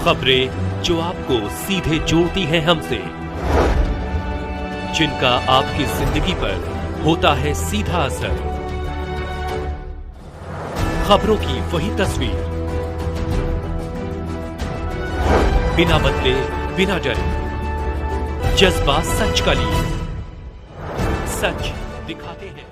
खबरें जो आपको सीधे जोड़ती हैं हमसे, जिनका आपकी जिंदगी पर होता है सीधा असर। खबरों की वही तस्वीर, बिना बदले बिना डरे, जज्बा सच का लिए, सच दिखाते हैं।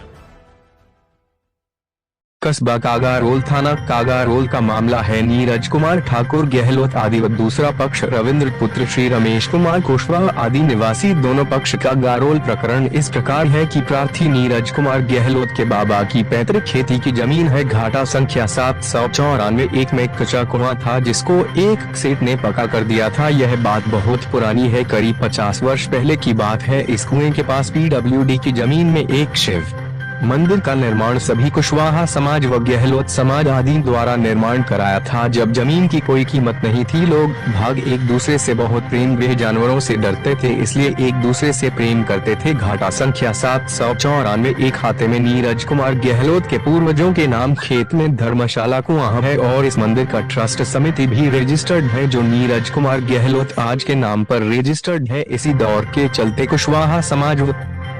कस्बा कागारोल, थाना कागारोल का मामला है। नीरज कुमार ठाकुर गहलोत आदि व दूसरा पक्ष रविंद्र पुत्र श्री रमेश कुमार कुशवाहा आदि निवासी। दोनों पक्ष का गारोल प्रकरण इस प्रकार है कि प्रार्थी नीरज कुमार गहलोत के बाबा की पैतृक खेती की जमीन है घाटा संख्या 794। एक में कच्चा कुआं था जिसको एक सेठ ने पक्का कर दिया था। यह बात बहुत पुरानी है, करीब 50 वर्ष पहले की बात है। इस कुएं के पास PWD की जमीन में एक शिव मंदिर का निर्माण सभी कुशवाहा समाज व गहलोत समाज आदि द्वारा निर्माण कराया था। जब जमीन की कोई कीमत नहीं थी, लोग भाग एक दूसरे से बहुत प्रेम, वे जानवरों से डरते थे इसलिए एक दूसरे से प्रेम करते थे। घाटा संख्या 794 एक खाते में नीरज कुमार गहलोत के पूर्वजों के नाम खेत में धर्मशाला कुआं है और इस मंदिर का ट्रस्ट समिति भी रजिस्टर्ड है जो नीरज कुमार गहलोत आज के नाम पर रजिस्टर्ड है। इसी दौर के चलते कुशवाहा समाज व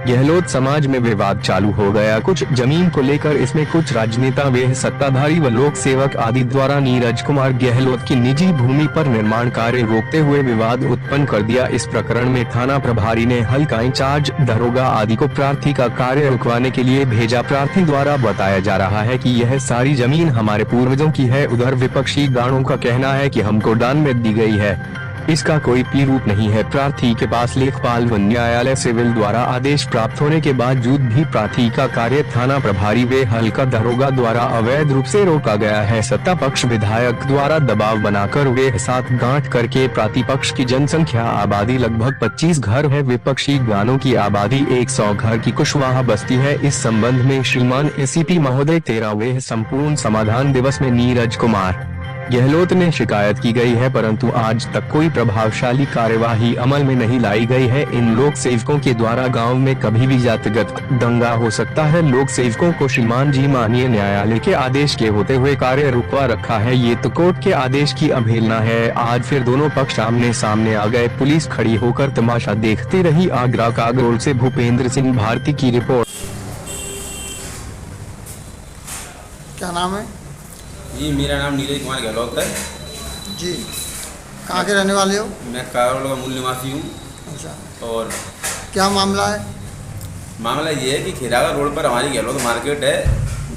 गहलोत समाज में विवाद चालू हो गया। कुछ जमीन को लेकर इसमें कुछ राजनेता, वे सत्ताधारी व लोक सेवक आदि द्वारा नीरज कुमार गहलोत की निजी भूमि पर निर्माण कार्य रोकते हुए विवाद उत्पन्न कर दिया। इस प्रकरण में थाना प्रभारी ने हल्का इंचार्ज, दरोगा आदि को प्रार्थी का कार्य रुकवाने के लिए भेजा। प्रार्थी द्वारा बताया जा रहा है कि यह सारी जमीन हमारे पूर्वजों की है। उधर विपक्षी गाड़ों का कहना है कि हमको दान में दी गई है, इसका कोई प्रारूप नहीं है। प्रार्थी के पास लेखपाल व न्यायालय सिविल द्वारा आदेश प्राप्त होने के बावजूद भी प्रार्थी का कार्य थाना प्रभारी व हल्का दरोगा द्वारा अवैध रूप से रोका गया है। सत्ता पक्ष विधायक द्वारा दबाव बनाकर वे साथ गांठ करके प्रतिपक्ष की जनसंख्या आबादी लगभग 25 घर है, विपक्षी गानों की आबादी 100 घर की कुशवाहा बस्ती है। इस संबंध में श्रीमान ACP महोदय 13वें संपूर्ण समाधान दिवस में नीरज कुमार गहलोत ने शिकायत की गई है, परंतु आज तक कोई प्रभावशाली कार्यवाही अमल में नहीं लाई गई है। इन लोक सेवकों के द्वारा गांव में कभी भी जातिगत दंगा हो सकता है। लोक सेवकों को श्रीमान जी माननीय न्यायालय के आदेश के होते हुए कार्य रुकवा रखा है। ये तो कोर्ट के आदेश की अवहेलना है। आज फिर दोनों पक्ष आमने सामने आ गए। पुलिस खड़ी होकर तमाशा देखती रही। आगरा कागरोल से भूपेंद्र सिंह भारती की रिपोर्ट। क्या नाम है जी? मेरा नाम नीरज कुमार गहलोत है जी। कहाँ के रहने वाले हो? मैं कागरोल का मूल निवासी हूँ। अच्छा, और क्या मामला है? मामला ये है कि खिरागर रोड पर हमारी गहलोत मार्केट है।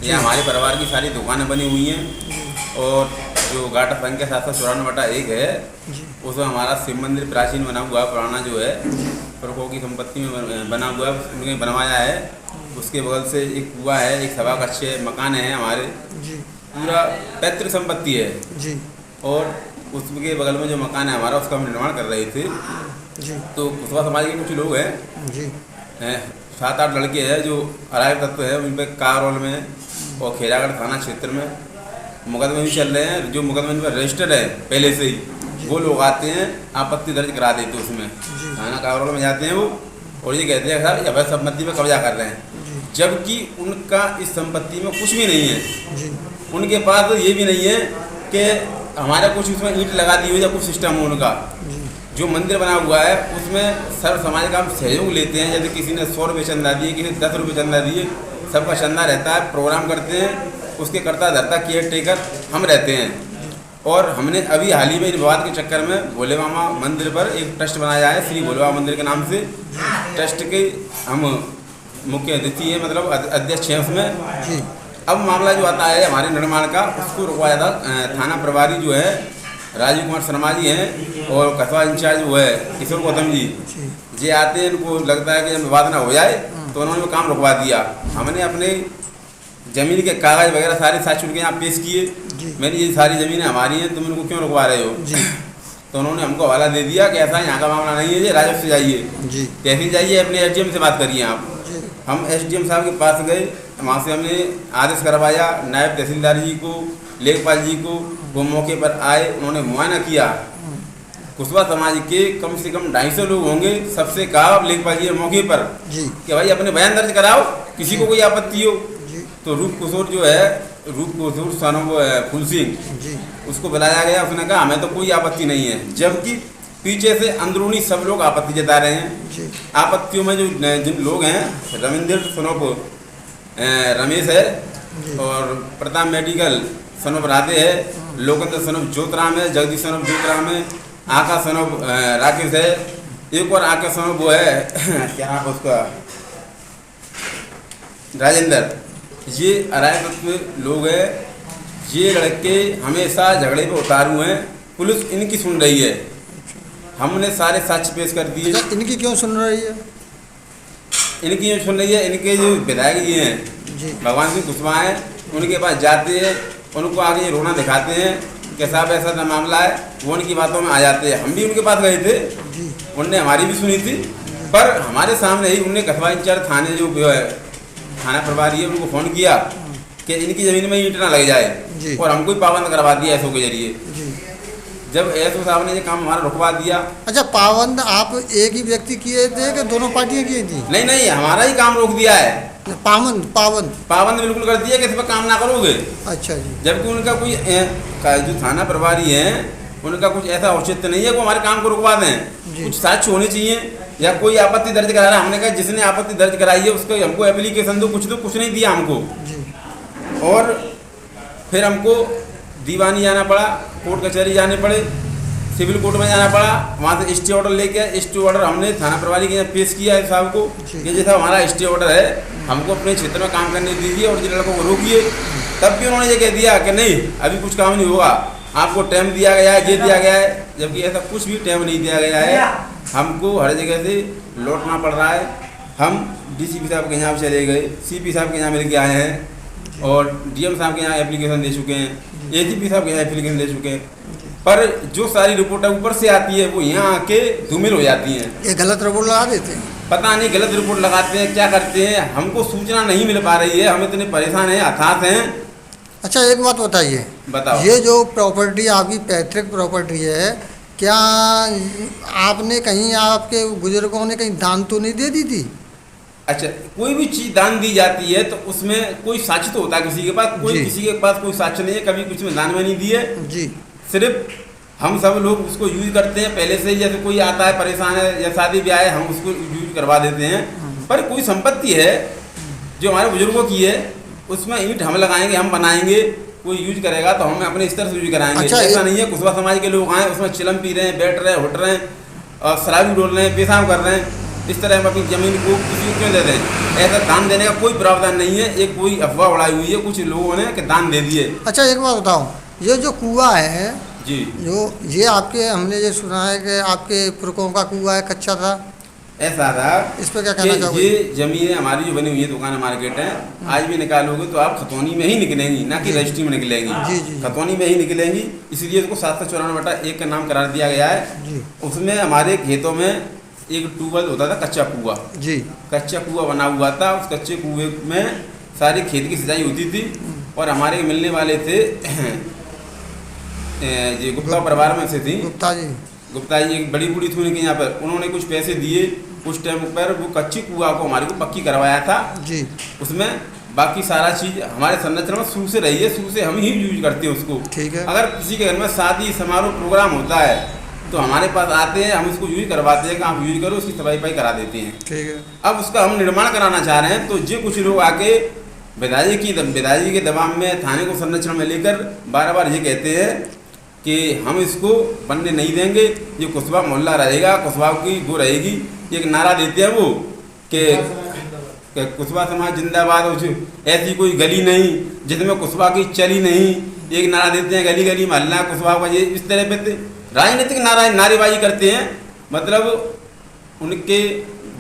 यहाँ हमारे परिवार की सारी दुकानें बनी हुई हैं और जो घाटा संख्या 794/1 है उसमें हमारा शिव मंदिर प्राचीन बना हुआ पुराना जो है प्रभुओं की संपत्ति में बना हुआ उन्होंने बनवाया है। उसके बगल से एक कुआं है, एक सवा कच्चे मकान है हमारे, पूरा पैतृक संपत्ति है जी। और उसके बगल में जो मकान है हमारा उसका हम निर्माण कर रहे थे जी। तो कुशवाहा समाज के कुछ लोग हैं जी, 7-8 लड़के हैं जो अराजक तत्व है, उन पर कागरोल में और खैरागढ़ थाना क्षेत्र में मुकदमे भी चल रहे हैं। जो मुकदमे पर रजिस्टर्ड है पहले से ही, वो लोग आते हैं आपत्ति दर्ज करा देते उसमें। थाना कागरोल में जाते हैं वो और ये कहते हैं साहब अवैध संपत्ति में कब्जा कर रहे हैं, जबकि उनका इस संपत्ति में कुछ भी नहीं है। उनके पास तो ये भी नहीं है कि हमारा कुछ उसमें ईंट लगा दी हुई या कुछ सिस्टम हो। उनका जो मंदिर बना हुआ है उसमें सर्व समाज का हम सहयोग लेते हैं। जैसे किसी ने 100 रुपये चंदा दिए, किसी ने 10 रुपये चंदा दिए, सबका चंदा रहता है। प्रोग्राम करते हैं, उसके करता धरता केयर टेकर हम रहते हैं। और हमने अभी हाल ही में विवाद के चक्कर में भोले बाबा मंदिर पर एक ट्रस्ट बनाया है, श्री भोले बाबा मंदिर के नाम से। ट्रस्ट के हम मुख्य अतिथि हैं, मतलब अध्यक्ष हैं उसमें। अब मामला जो आता है हमारे निर्माण का, उसको रुकवाया था थाना प्रभारी जो है राजीव कुमार शर्मा जी हैं और कस्बा इंचार्ज वो है किशोर गौतम जी। ये आते हैं, इनको लगता है कि जब विवाद ना हो जाए तो उन्होंने वो काम रुकवा दिया। हमने अपने ज़मीन के कागज़ वगैरह सारे साथ छुट के यहाँ पेश किए। मैंने ये सारी ज़मीनें हमारी हैं, तुम इनको क्यों रुकवा रहे हो? तो उन्होंने हमको हवाला दे दिया कि ऐसा यहाँ का मामला नहीं है, ये राजस्व से जाइए, तहसील जाइए, अपने SDM से बात करिए आप। हम SDM साहब के पास गए, वहाँ से हमने आदेश करवाया नायब तहसीलदार जी को, लेखपाल जी को। वो मौके पर आए, उन्होंने मुआयना किया। कुशवाहा समाज के कम से कम 250 लोग होंगे। सबसे कहा लेखपाल जी मौके पर कि भाई अपने बयान दर्ज कराओ, किसी को कोई आपत्ति हो। तो रूप किशोर जो है रूप कसूर सन ऑफ फूल सिंह, जी उसको बुलाया गया। उसने कहा हमें तो कोई आपत्ति नहीं है, जबकि पीछे से अंदरूनी सब लोग आपत्ति जता रहे हैं। जी आपत्तियों में जो जिन लोग हैं, रविंद्र सन ऑफ रमेश है, जी और Pratap medical son of Radhe है, लोकेंद्र सन ऑफ ज्योतराम है, जगदीश सन ऑफ ज्योतराम है, आकाश सन ऑफ राकेश है, एक और आकाश सन ऑफ वो है क्या नाम उसका, राजेंद्र। ये अराय तत्व लोग हैं। ये लड़के हमेशा झगड़े पे उतारू हैं। पुलिस इनकी सुन रही है। हमने सारे साक्ष्य पेश कर दिए। अच्छा, इनकी क्यों सुन रही है? इनकी जो सुन रही है, इनके जो विधायक जी हैं जी भगवान सिंह कुशवाहा हैं, उनके पास जाते हैं, उनको आगे ये रोना दिखाते हैं कि साहब ऐसा ऐसा मामला है, वो उनकी बातों में आ जाते हैं। हम भी उनके पास गए थे, जी उनने हमारी भी सुनी थी, पर हमारे सामने ही उनने कस्बा इंचार्ज थाने जो है थाना प्रभारी है, उनको फ़ोन किया कि इनकी ज़मीन में ईंट ना लग जाए, जी। और हमको ही पाबंद करवा दिया एसओ के जरिए। जी। जब एसओ साहब ने ये काम हमारा रुकवा दिया। अच्छा, पाबंद आप एक ही व्यक्ति किए थे कि दोनों पार्टियां की थी? नहीं नहीं, हमारा ही काम रोक दिया है। पाबंद पाबंद पाबंद बिल्कुल कर दिया कि इस पर काम ना करोगे। अच्छा जी। जबकि उनका कोई जो थाना प्रभारी है, उनका कुछ ऐसा औचित्य नहीं है कि हमारे काम को रुकवा दें। जी। कुछ साक्ष्य होने चाहिए, या कोई आपत्ति दर्ज करा रहा है। हमने कहा जिसने आपत्ति दर्ज कराई है उसको हमको एप्लीकेशन दो, कुछ नहीं दिया हमको। जी। और फिर हमको दीवानी जाना पड़ा, कोर्ट कचहरी जाने पड़े, सिविल कोर्ट में जाना पड़ा। वहाँ से स्टे ऑर्डर लेके, स्टे ऑर्डर हमने थाना प्रभारी के यहाँ पेश किया है साहब को कि जैसा हमारा स्टे ऑर्डर है, हमको अपने क्षेत्र में काम करने दीजिए और जिन लड़कों को रोकिए। तब भी उन्होंने ये कह दिया कि नहीं, अभी कुछ काम नहीं होगा, आपको टाइम दिया गया है, ये दिया गया है। जबकि ऐसा कुछ भी टाइम नहीं दिया गया है। हमको हर जगह से लौटना पड़ रहा है। हम डीसीपी साहब के यहाँ चले गए, सीपी साहब के यहाँ मिल के आए हैं, और डीएम साहब के यहाँ एप्लीकेशन दे चुके हैं, एजीपी साहब के यहाँ एप्लीकेशन दे चुके हैं। पर जो सारी रिपोर्टें ऊपर से आती है वो यहाँ आके धूमिल हो जाती हैं। ये गलत रिपोर्ट लगा देते हैं। पता नहीं गलत रिपोर्ट लगाते हैं, क्या करते हैं, हमको सूचना नहीं मिल पा रही है। हम इतने परेशान हैं, हताश हैं। अच्छा, एक बात बताइए, बताओ। ये जो प्रॉपर्टी आपकी पैतृक प्रॉपर्टी है, क्या आपने कहीं, आपके बुजुर्गों ने कहीं दान तो नहीं दे दी थी? अच्छा, कोई भी चीज़ दान दी जाती है तो उसमें कोई साक्ष्य तो होता है किसी के पास। कोई जी। किसी के पास कोई साक्ष्य नहीं है, कभी कुछ में दान में नहीं दिए। जी। सिर्फ हम सब लोग उसको यूज करते हैं पहले से ही। जैसे कोई आता है परेशान है या शादी ब्याह है, हम उसको यूज करवा देते हैं। पर कोई संपत्ति है जो हमारे बुजुर्गों की है, उसमें ईंट हम लगाएंगे, हम बनाएंगे, कोई यूज करेगा तो हम अपने स्तर से यूज कराएंगे। अच्छा, ऐसा नहीं है कुशवाहा समाज के लोग आए उसमें चिलम पी रहे हैं, बैठ रहे हैं, उठ रहे हैं, और शराबी डोल रहे हैं, पेशाब कर रहे हैं, इस तरह हम अपनी ज़मीन को किसी को क्यों दे दें? ऐसा दान देने का कोई प्रावधान नहीं है। एक कोई अफवाह उड़ाई हुई है कुछ लोगों ने कि दान दे दिए। अच्छा, एक बात बताओ, ये जो कुआं है, जी, जो ये आपके, हमने ये सुना है कि आपके पुरखों का कुआं है, कच्चा था, ऐसा था। इस पर क्या कहना कि चाहोगे? ये जमीन हमारी जो बनी हुई है, दुकान मार्केट है, आज भी निकालोगे तो आप खतौनी में ही निकलेंगी, ना कि रजिस्ट्री में निकलेंगी। जी, जी। खतौनी में ही निकलेंगी। इसलिए इसको 794/1 का नाम करार दिया गया है। जी। उसमें हमारे खेतों में एक ट्यूबवेल होता था, कच्चा कुआं। जी। कच्चा कुआं बना हुआ था। उस कच्चे कुएं में सारी खेत की सिंचाई होती थी। और हमारे मिलने वाले थे ये गुप्ता परिवार में से थी, गुप्ता जी। गुप्ता जी एक बड़ी बूढ़ी थी उनके यहाँ पर। उन्होंने कुछ पैसे दिए उस टाइम पर, वो कच्ची कुआं को हमारे को पक्की करवाया था। जी। उसमें बाकी सारा चीज़ हमारे संरचना में शुरू से रही है, शुरू से हम ही यूज करते हैं उसको। ठीक है। अगर किसी के घर में शादी समारोह प्रोग्राम होता है तो हमारे पास आते हैं, हम उसको यूज करवाते हैं कि आप यूज करो, उसकी सफाई पाई करा देते हैं। ठीक है। अब उसका हम निर्माण कराना चाह रहे हैं तो ये कुछ लोग आके विधायक के दबाव में थाने को संरक्षण में लेकर बार बार ये कहते हैं कि हम इसको बनने नहीं देंगे, ये कुशवाहा मोहल्ला रहेगा, कुशवाहा की वो रहेगी। एक नारा देते हैं वो कि कुशवाहा समाज जिंदाबाद हो, ऐसी कोई गली नहीं जिसमें कुशवाहा की चली नहीं। एक नारा देते हैं गली गली मोहल्ला कुशवाहा का। ये इस तरह पे राजनीतिक नारेबाजी करते हैं। मतलब उनके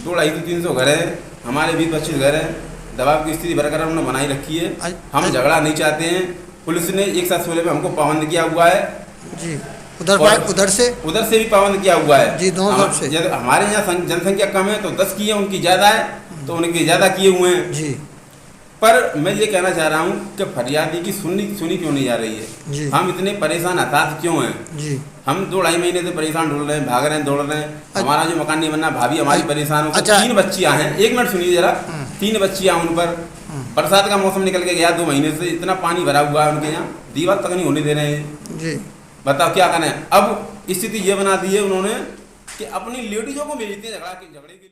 200-300 घर हैं, हमारे 20-25 घर हैं। दबाव की स्थिति बरकरार उन्होंने बनाई रखी है। हम झगड़ा नहीं चाहते हैं। पुलिस ने 116 में हमको पाबंद किया हुआ है। जी। उधर से भी पाबंद किया हुआ है। जी, दोनों तरफ से। जैसे हमारे यहाँ जनसंख्या कम है तो 10 की है, उनकी ज़्यादा है तो उनके ज़्यादा किए हुए हैं। जी। पर मैं ये कहना चाह रहा हूँ कि फरियादी की सुनी क्यों नहीं जा रही है? जी। हम इतने परेशान हताश क्यों हैं? जी। हम 2-2.5 महीने से परेशान ढूंढ रहे हैं, भाग रहे हैं, दौड़ रहे हैं। हमारा जो मकान नहीं बनना, भाभी हमारी परेशान हो। अच्छा। 3 बच्चियाँ हैं, 1 मिनट सुनिए जरा। 3 बच्चियाँ उन पर बरसात का मौसम निकल के गया 2 महीने से, इतना पानी भरा हुआ है उनके यहाँ, दीवार तक नहीं होने दे रहे हैं जी। बताओ क्या करें। अब स्थिति ये बना दी है उन्होंने कि अपनी लेडीजों को भेजते हैं झगड़े के लिए।